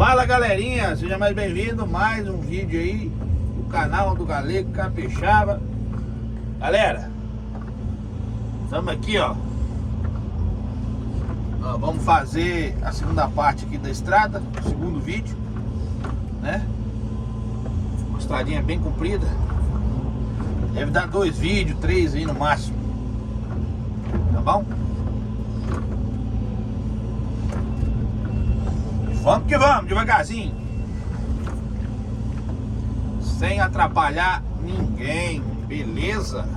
Fala galerinha, seja mais bem-vindo, mais um vídeo aí do canal do Galego Capixaba. Galera, estamos aqui vamos fazer a segunda parte aqui da estrada, o segundo vídeo, né? Uma estradinha bem comprida, deve dar 2 vídeos, 3 aí no máximo, tá bom? Vamos que vamos, devagarzinho, sem atrapalhar ninguém, beleza?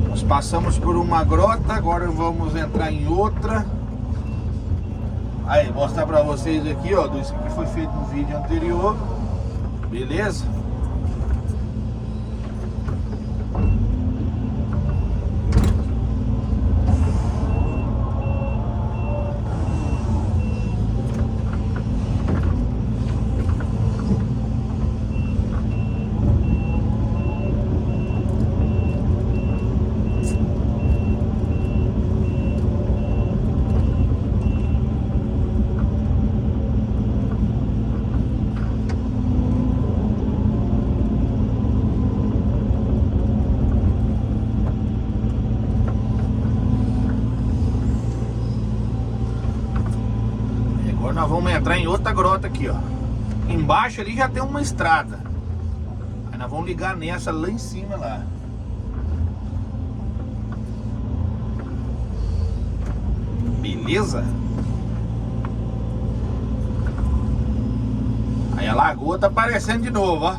Nós passamos por uma grota, agora vamos entrar em outra. Aí, mostrar pra vocês aqui, isso aqui foi feito no vídeo anterior, beleza? Agora nós vamos entrar em outra grota aqui, Embaixo ali já tem uma estrada. Aí nós vamos ligar nessa lá em cima lá. Beleza? Aí a lagoa tá aparecendo de novo,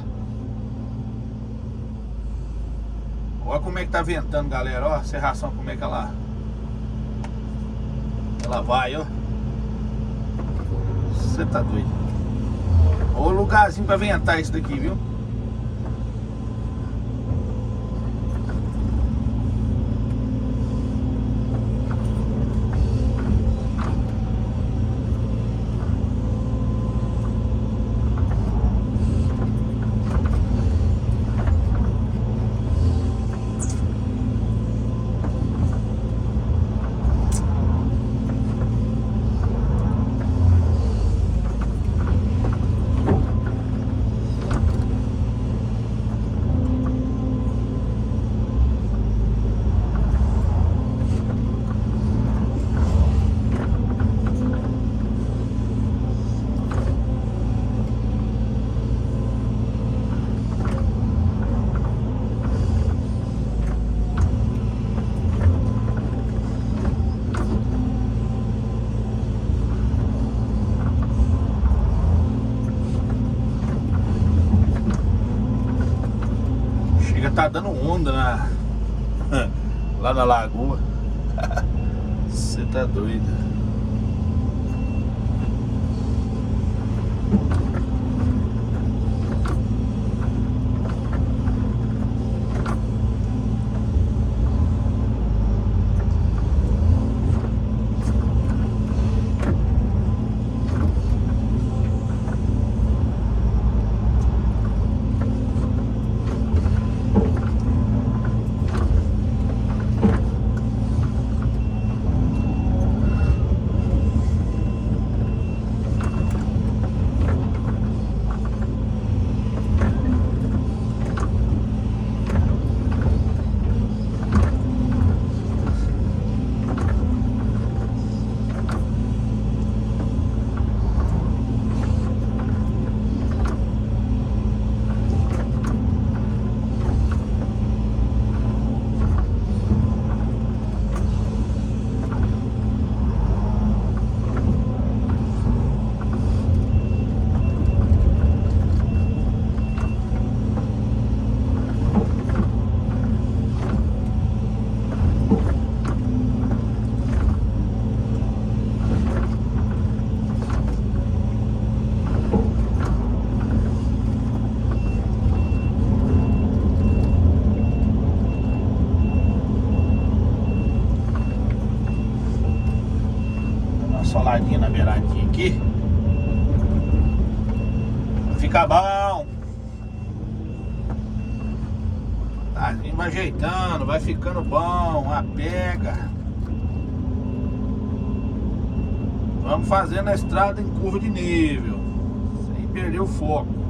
Olha como é que tá ventando, galera, a serração como é que ela vai, Você tá doido. Ô lugarzinho pra ventar isso daqui, viu? Tá dando onda lá na lagoa. Você tá doido. Soladinha na beiradinha aqui. Fica bom. Tá, gente. trem vai ajeitando, vai ficando bom, a pega. Vamos fazendo a estrada em curva de nível, sem perder o foco.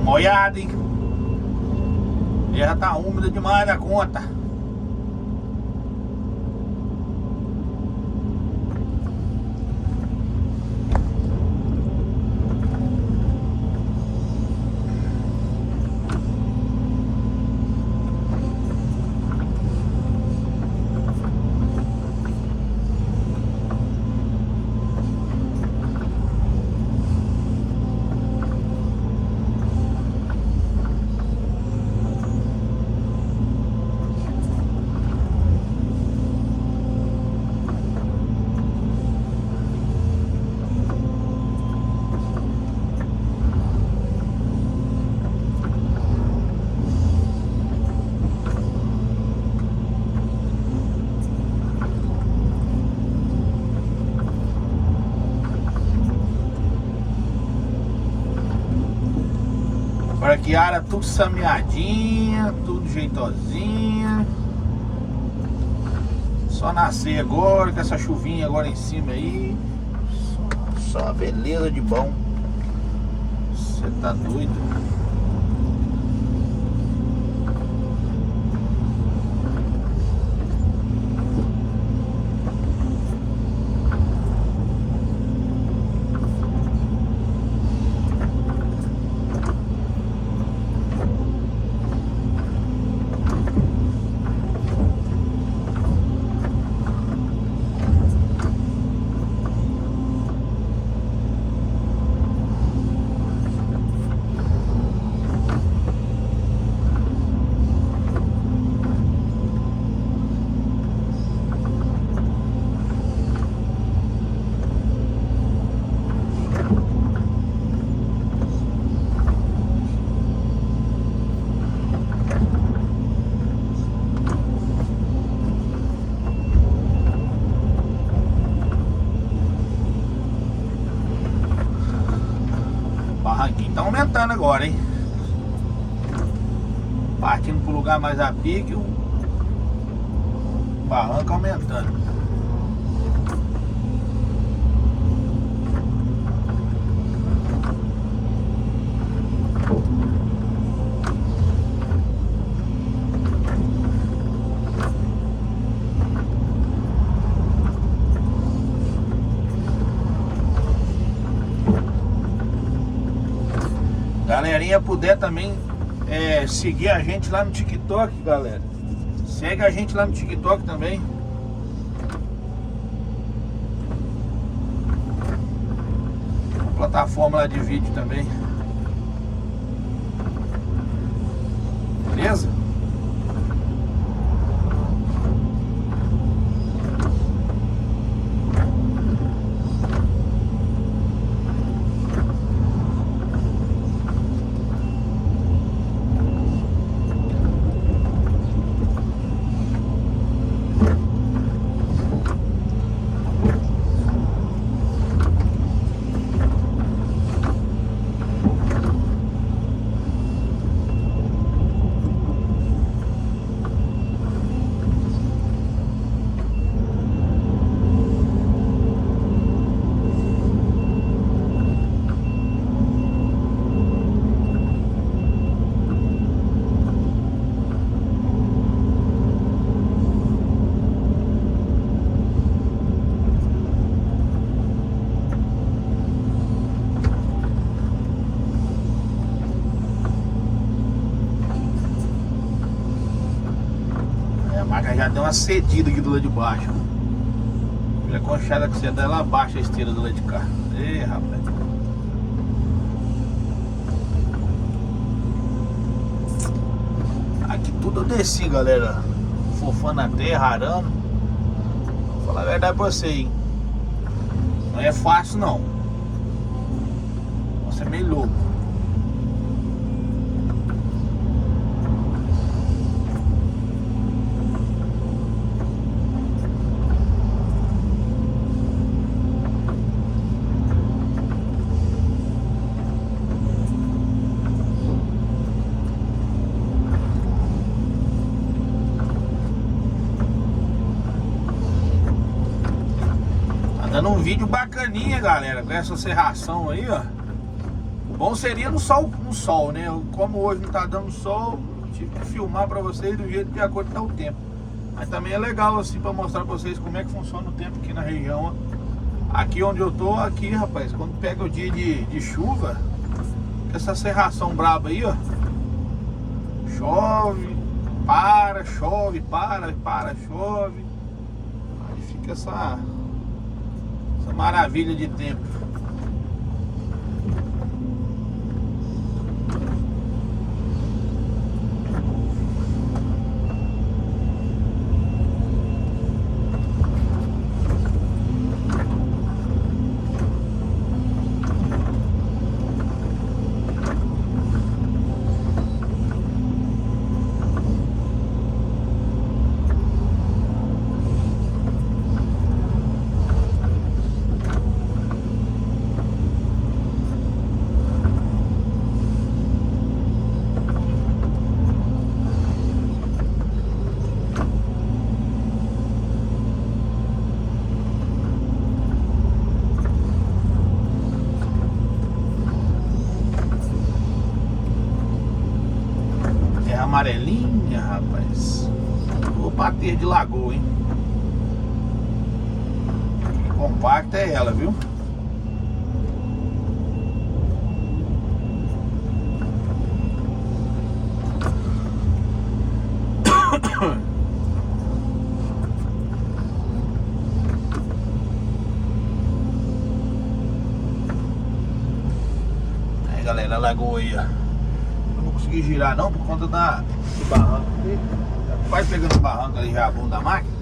Molhada, hein? Já tá úmida demais da conta. Braquiara tudo sameadinha, tudo jeitosinha. Só nascer agora, com essa chuvinha agora em cima aí. Só uma beleza de bom. Você tá doido? agora, hein? Partindo pro lugar mais a pique, o barranco aumentando. Galerinha, puder também seguir a gente lá no TikTok, galera. Segue a gente lá no TikTok também. Plataforma lá de vídeo também. Beleza? Já deu uma cedida aqui do lado de baixo. Olha a conchada que você dá, ela abaixa a esteira do lado de cá. Ei, rapaz. Aqui tudo eu desci, galera. Fofando a terra, arando. Vou falar a verdade pra você, hein. Não é fácil, não. Você é meio louco. Dando um vídeo bacaninha, galera, com essa serração aí, ó. O bom seria no sol, né? Como hoje não tá dando sol, tive que filmar pra vocês do jeito de acordo com o tempo. Mas também é legal assim pra mostrar pra vocês como é que funciona o tempo aqui na região, ó. Aqui onde eu tô, aqui, rapaz, quando pega o dia de chuva, essa serração braba aí, ó. Chove, para, chove, para, chove. Aí fica essa maravilha de tempo. Amarelinha, rapaz. Vou bater de lagoa, hein? Que compacta é ela, viu? Aí, galera, a lagoa aí, ó. Consegui girar não por conta do barranco. Quase pegando o barranco ali já a bunda da máquina.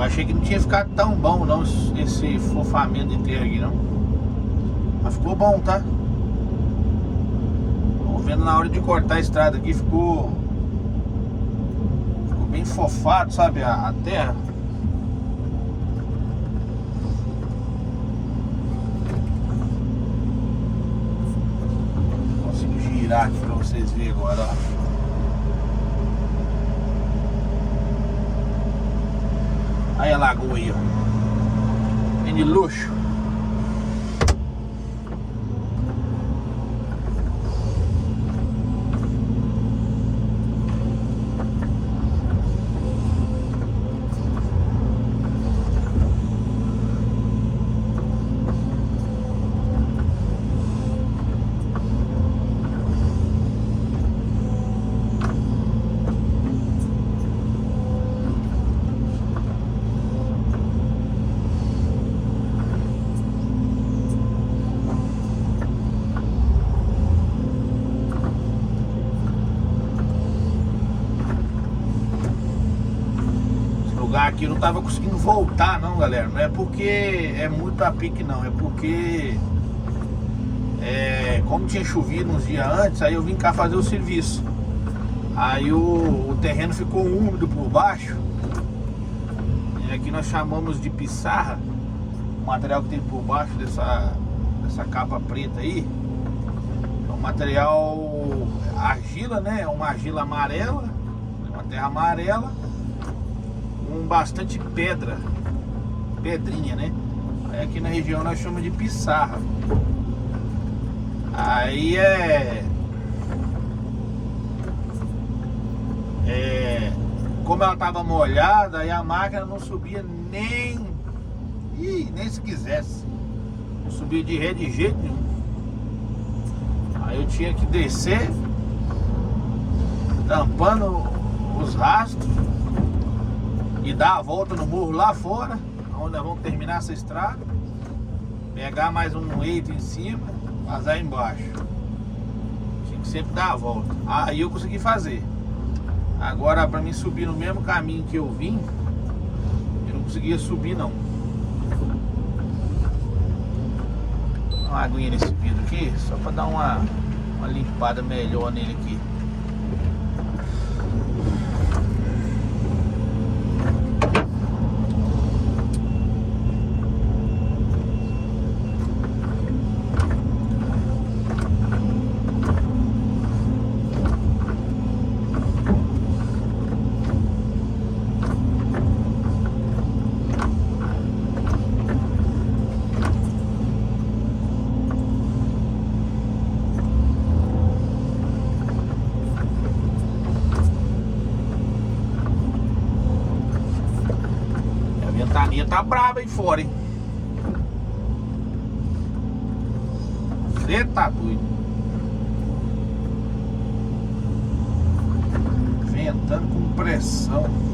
achei que não tinha ficado tão bom não esse fofamento de terra aqui não. Mas ficou bom, tá? Tô vendo na hora de cortar a estrada aqui, ficou bem fofado, sabe, a terra. Consigo girar aqui pra vocês verem agora, ó. Aí a lagoa aí, ó. Bem de luxo. Aqui eu não tava conseguindo voltar não, galera. Não é porque é muito a pique não, é porque como tinha chovido uns dias antes, aí eu vim cá fazer o serviço. Aí o terreno ficou úmido por baixo. E aqui nós chamamos de pissarra, o material que tem por baixo dessa capa preta aí. É um material argila, né? É uma argila amarela, uma terra amarela, com bastante pedrinha, né? Aí aqui na região nós chamamos de pissarra. Aí como ela tava molhada, aí a máquina não subia nem se quisesse. Não subia de ré de jeito nenhum. Aí eu tinha que descer, tampando os rastros, e dar a volta no morro lá fora, onde nós vamos terminar essa estrada, pegar mais um eito em cima, vazar embaixo. Tinha que sempre dar a volta. Aí eu consegui fazer. Agora pra mim subir no mesmo caminho que eu vim, eu não conseguia subir não. Dá uma aguinha nesse vidro aqui, só pra dar uma limpada melhor nele aqui. A ventania tá braba aí fora, hein? Você tá doido. Ventando com pressão.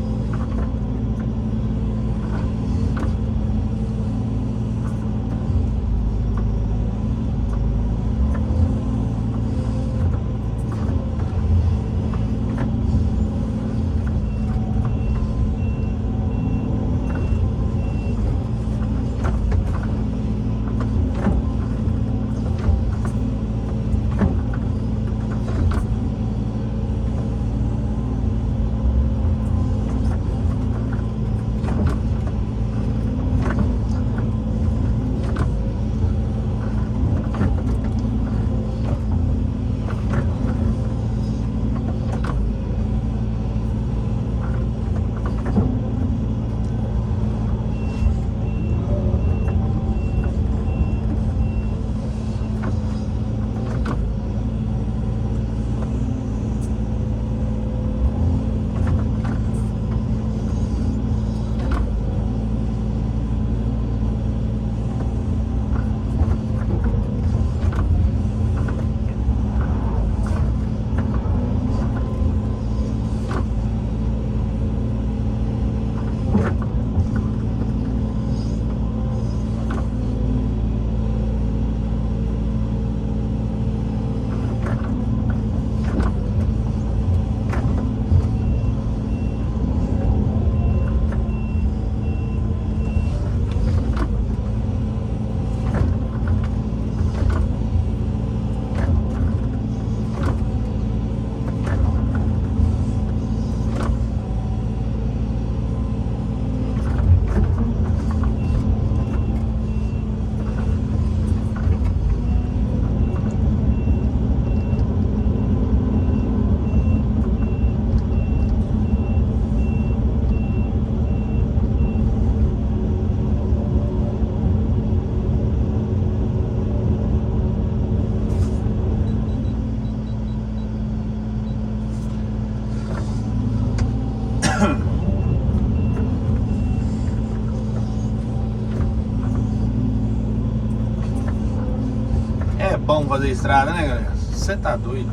É bom fazer estrada, né, galera? Você tá doido.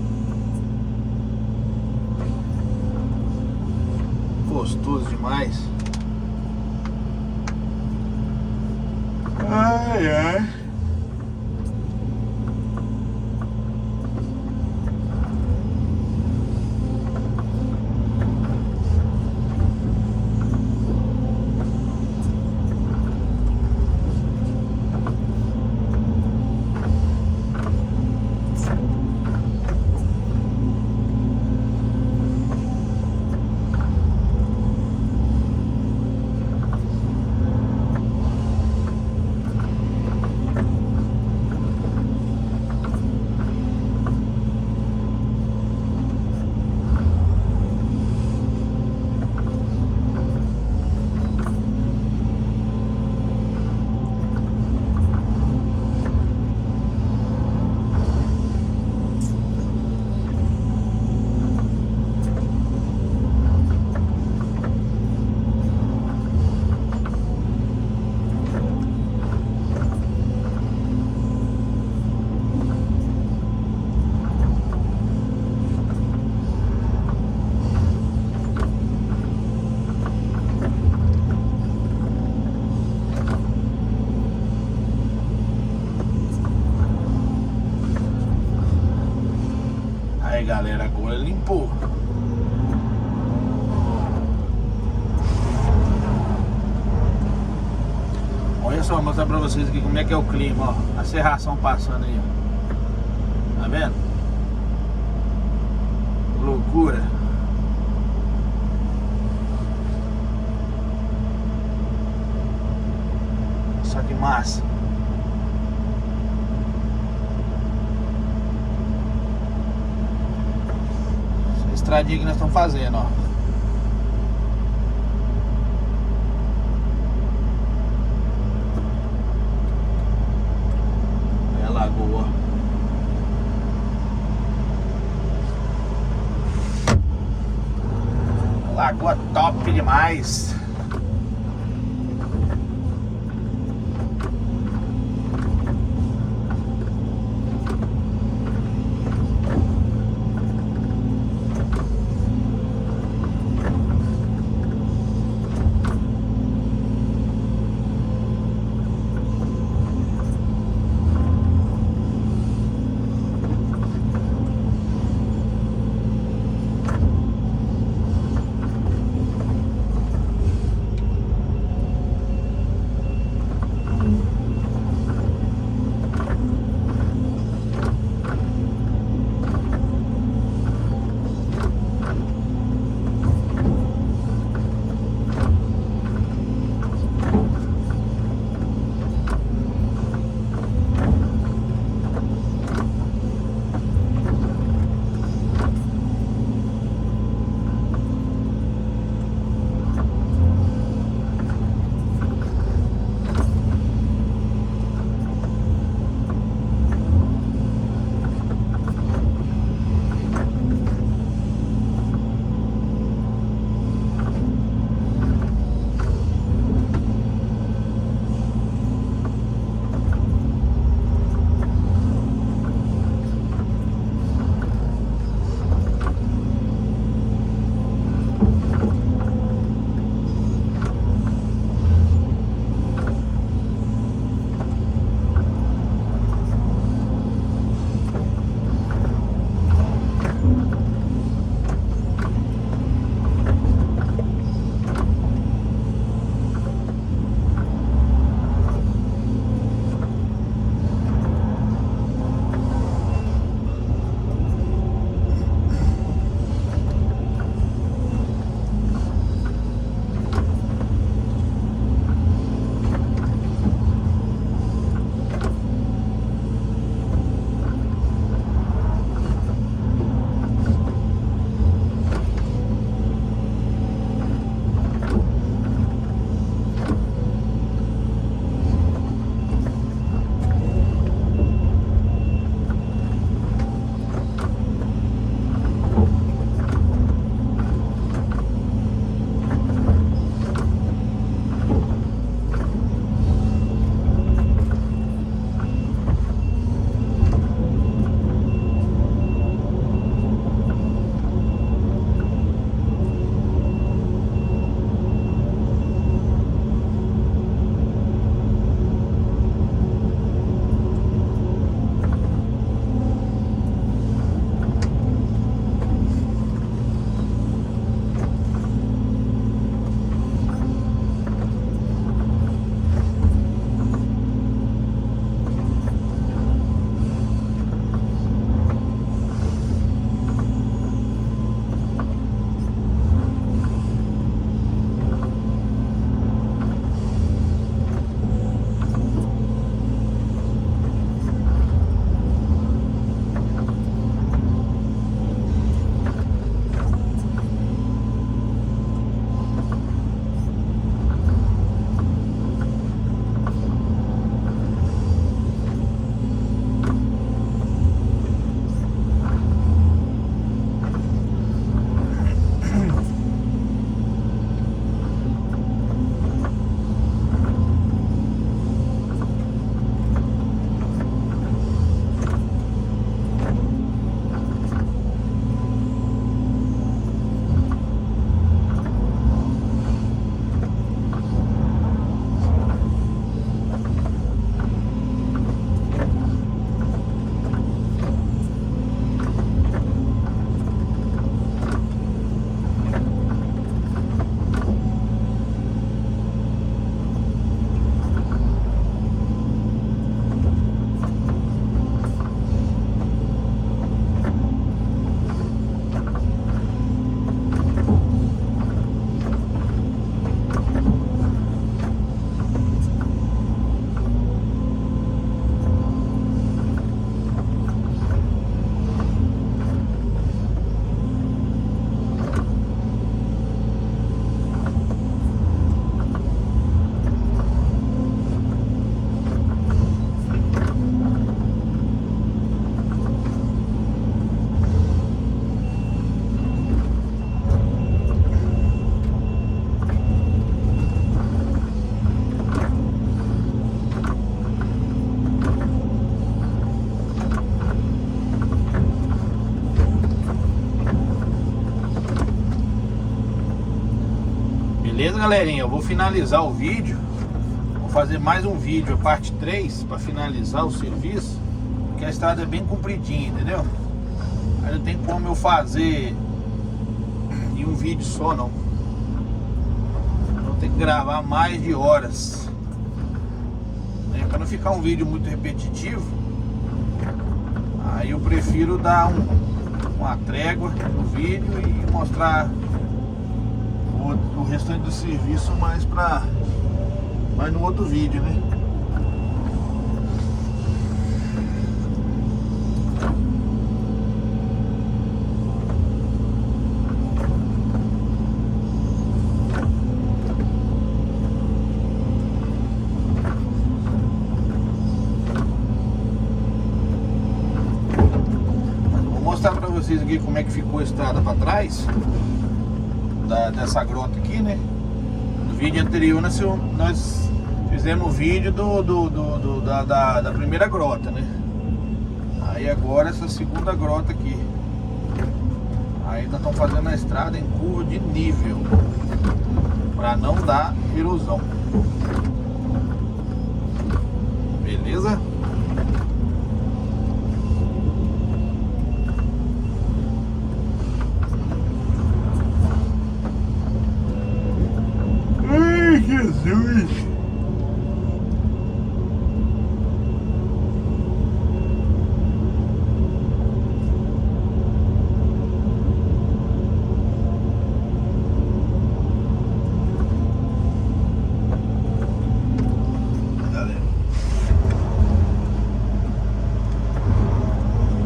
Gostoso demais. Ai, ai. Aí, galera, agora limpou. Olha só, vou mostrar pra vocês aqui como é que é o clima, ó. A serração passando aí, ó. Tá vendo? Loucura. Só que massa. Essa estradinha que nós estamos fazendo, ó. É a lagoa. Lagoa top demais. Beleza, galerinha? Eu vou finalizar o vídeo. Vou fazer mais um vídeo, a parte 3, para finalizar o serviço. Porque a estrada é bem compridinha, entendeu? Aí não tem como eu fazer em um vídeo só, não. Vou ter que gravar mais de horas, né? Para não ficar um vídeo muito repetitivo. Aí eu prefiro dar uma trégua no vídeo e mostrar o restante do serviço mais no outro vídeo, né? Vou mostrar pra vocês aqui como é que ficou a estrada pra trás dessa grota aqui, né? No vídeo anterior nós fizemos o vídeo da primeira grota, né? Aí agora essa segunda grota aqui. Aí nós estamos fazendo a estrada em curva de nível para não dar erosão. Beleza? Ai, Jesus!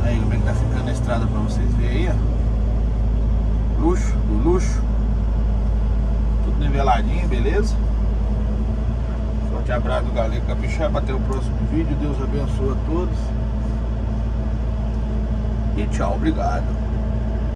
Aí, como é que tá ficando a estrada pra vocês verem aí, ó. Luxo do luxo. Tudo niveladinho, beleza? Forte abraço do Galego Capixaba. Até o próximo vídeo. Deus abençoe a todos. E tchau, obrigado.